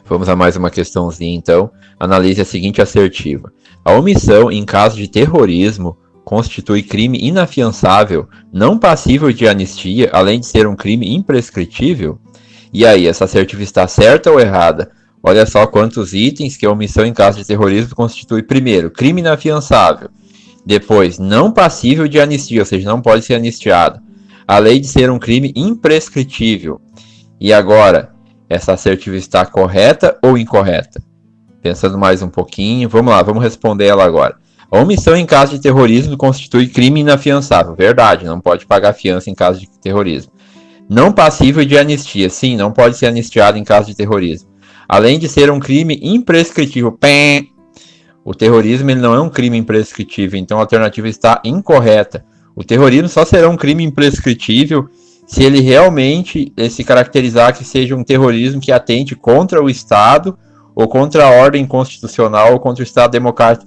Vamos a mais uma questãozinha, então. Analise a seguinte assertiva. A omissão em caso de terrorismo constitui crime inafiançável, não passível de anistia, além de ser um crime imprescritível? E aí, essa assertiva está certa ou errada? Olha só quantos itens que a omissão em caso de terrorismo constitui. Primeiro, crime inafiançável. Depois, não passível de anistia, ou seja, não pode ser anistiado. Além de ser um crime imprescritível. E agora, essa assertiva está correta ou incorreta? Pensando mais um pouquinho, vamos lá, vamos responder ela agora. A omissão em caso de terrorismo constitui crime inafiançável. Verdade, não pode pagar fiança em caso de terrorismo. Não passível de anistia. Sim, não pode ser anistiado em caso de terrorismo. Além de ser um crime imprescritível. O terrorismo ele não é um crime imprescritível, então a alternativa está incorreta. O terrorismo só será um crime imprescritível se ele realmente se caracterizar que seja um terrorismo que atente contra o Estado ou contra a ordem constitucional ou contra o Estado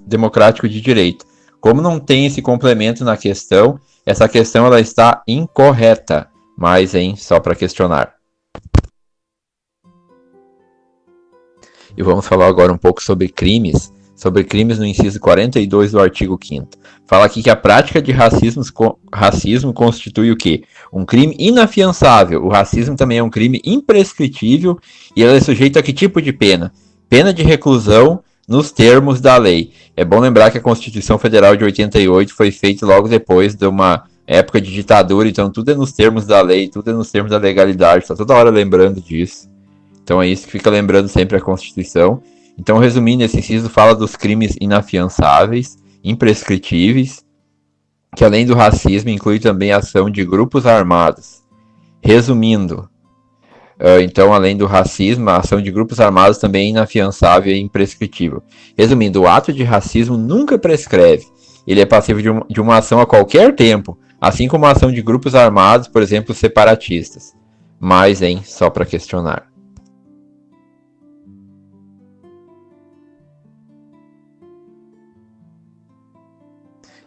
democrático de direito. Como não tem esse complemento na questão, essa questão ela está incorreta. Mas, só para questionar. E vamos falar agora um pouco sobre crimes no inciso 42 do artigo 5º. Fala aqui que a prática de racismo constitui o quê? Um crime inafiançável. O racismo também é um crime imprescritível e ele é sujeito a que tipo de pena? Pena de reclusão nos termos da lei. É bom lembrar que a Constituição Federal de 88 foi feita logo depois de uma época de ditadura, então tudo é nos termos da lei, tudo é nos termos da legalidade, está toda hora lembrando disso. Então é isso que fica lembrando sempre a Constituição. Então, resumindo, esse inciso fala dos crimes inafiançáveis, imprescritíveis, que além do racismo inclui também a ação de grupos armados. Resumindo, então, além do racismo, a ação de grupos armados também é inafiançável e imprescritível. Resumindo, o ato de racismo nunca prescreve. Ele é passível de uma ação a qualquer tempo, assim como a ação de grupos armados, por exemplo, separatistas. Mas, só para questionar.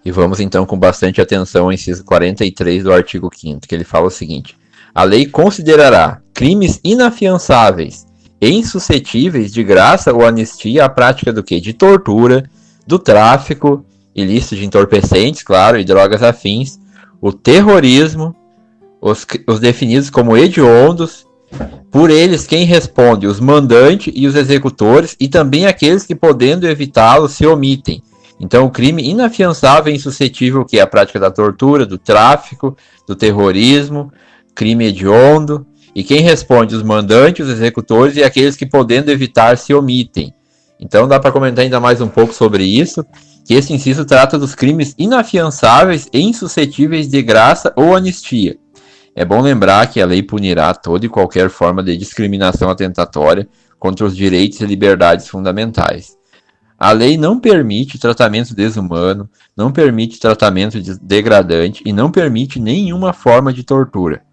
E vamos então com bastante atenção ao inciso 43 do artigo 5º, que ele fala o seguinte. A lei considerará crimes inafiançáveis e insuscetíveis de graça ou anistia a prática do quê? De tortura, do tráfico ilícito de entorpecentes, claro, e drogas afins, o terrorismo, os definidos como hediondos, por eles quem responde, os mandantes e os executores, e também aqueles que, podendo evitá-lo, se omitem. Então, o crime inafiançável e insuscetível, que é a prática da tortura, do tráfico, do terrorismo, crime hediondo, e quem responde, os mandantes, os executores e aqueles que, podendo evitar, se omitem. Então, dá para comentar ainda mais um pouco sobre isso, que esse inciso trata dos crimes inafiançáveis e insuscetíveis de graça ou anistia. É bom lembrar que a lei punirá toda e qualquer forma de discriminação atentatória contra os direitos e liberdades fundamentais. A lei não permite tratamento desumano, não permite tratamento degradante e não permite nenhuma forma de tortura.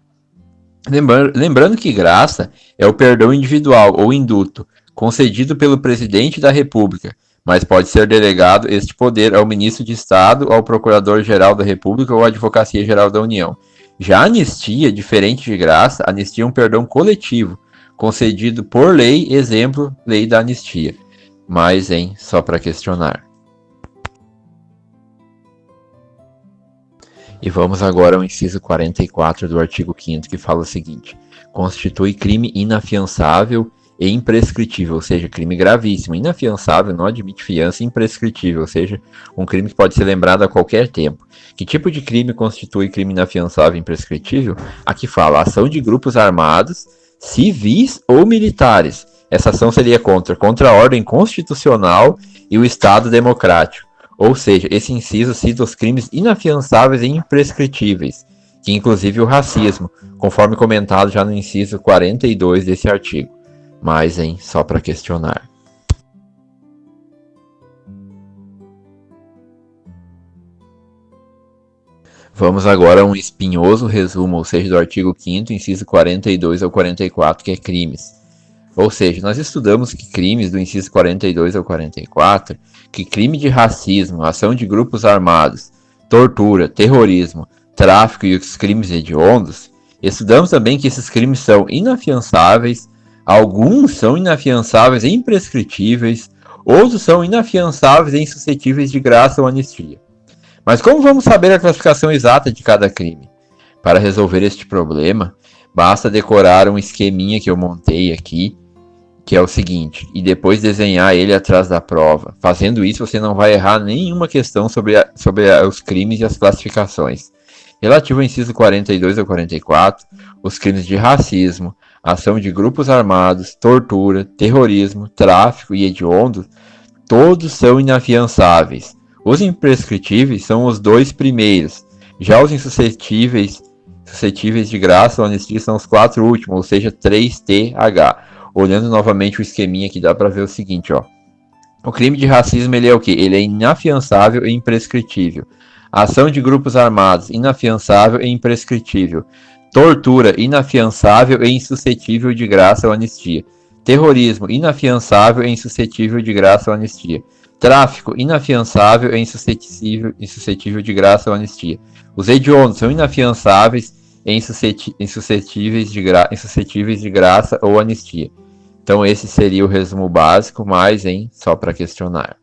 Lembrando que graça é o perdão individual ou indulto, concedido pelo presidente da República, mas pode ser delegado este poder ao ministro de Estado, ao Procurador-Geral da República ou à Advocacia Geral da União. Já a anistia, diferente de graça, anistia é um perdão coletivo, concedido por lei, exemplo, lei da anistia. Mas, só para questionar. E vamos agora ao inciso 44 do artigo 5º, que fala o seguinte. Constitui crime inafiançável e imprescritível, ou seja, crime gravíssimo. Inafiançável não admite fiança, imprescritível, ou seja, um crime que pode ser lembrado a qualquer tempo. Que tipo de crime constitui crime inafiançável e imprescritível? Aqui fala ação de grupos armados, civis ou militares. Essa ação seria contra a ordem constitucional e o Estado democrático. Ou seja, esse inciso cita os crimes inafiançáveis e imprescritíveis, que inclusive o racismo, conforme comentado já no inciso 42 desse artigo. Mas, só para questionar. Vamos agora a um espinhoso resumo, ou seja, do artigo 5º, inciso 42 ao 44, que é crimes. Ou seja, nós estudamos que crimes do inciso 42 ao 44, que crime de racismo, ação de grupos armados, tortura, terrorismo, tráfico e os crimes hediondos, estudamos também que esses crimes são inafiançáveis, Alguns são inafiançáveis e imprescritíveis, outros são inafiançáveis e insuscetíveis de graça ou anistia. Mas como vamos saber a classificação exata de cada crime? Para resolver este problema, basta decorar um esqueminha que eu montei aqui, que é o seguinte, e depois desenhar ele atrás da prova. Fazendo isso, você não vai errar nenhuma questão sobre os crimes e as classificações. Relativo ao inciso 42 ao 44, os crimes de racismo, ação de grupos armados, tortura, terrorismo, tráfico e hediondo, todos são inafiançáveis. Os imprescritíveis são os dois primeiros. Já os insuscetíveis de graça ou anistia são os 4 últimos, ou seja, 3TH. Olhando novamente o esqueminha aqui, dá para ver o seguinte, ó. O crime de racismo, ele é o quê? Ele é inafiançável e imprescritível. Ação de grupos armados, inafiançável e imprescritível. Tortura, inafiançável e insuscetível de graça ou anistia. Terrorismo, inafiançável e insuscetível de graça ou anistia. Tráfico, inafiançável e insuscetível de graça ou anistia. Os hediondos são inafiançáveis e insuscetíveis de graça ou anistia. Então esse seria o resumo básico, mas só para questionar.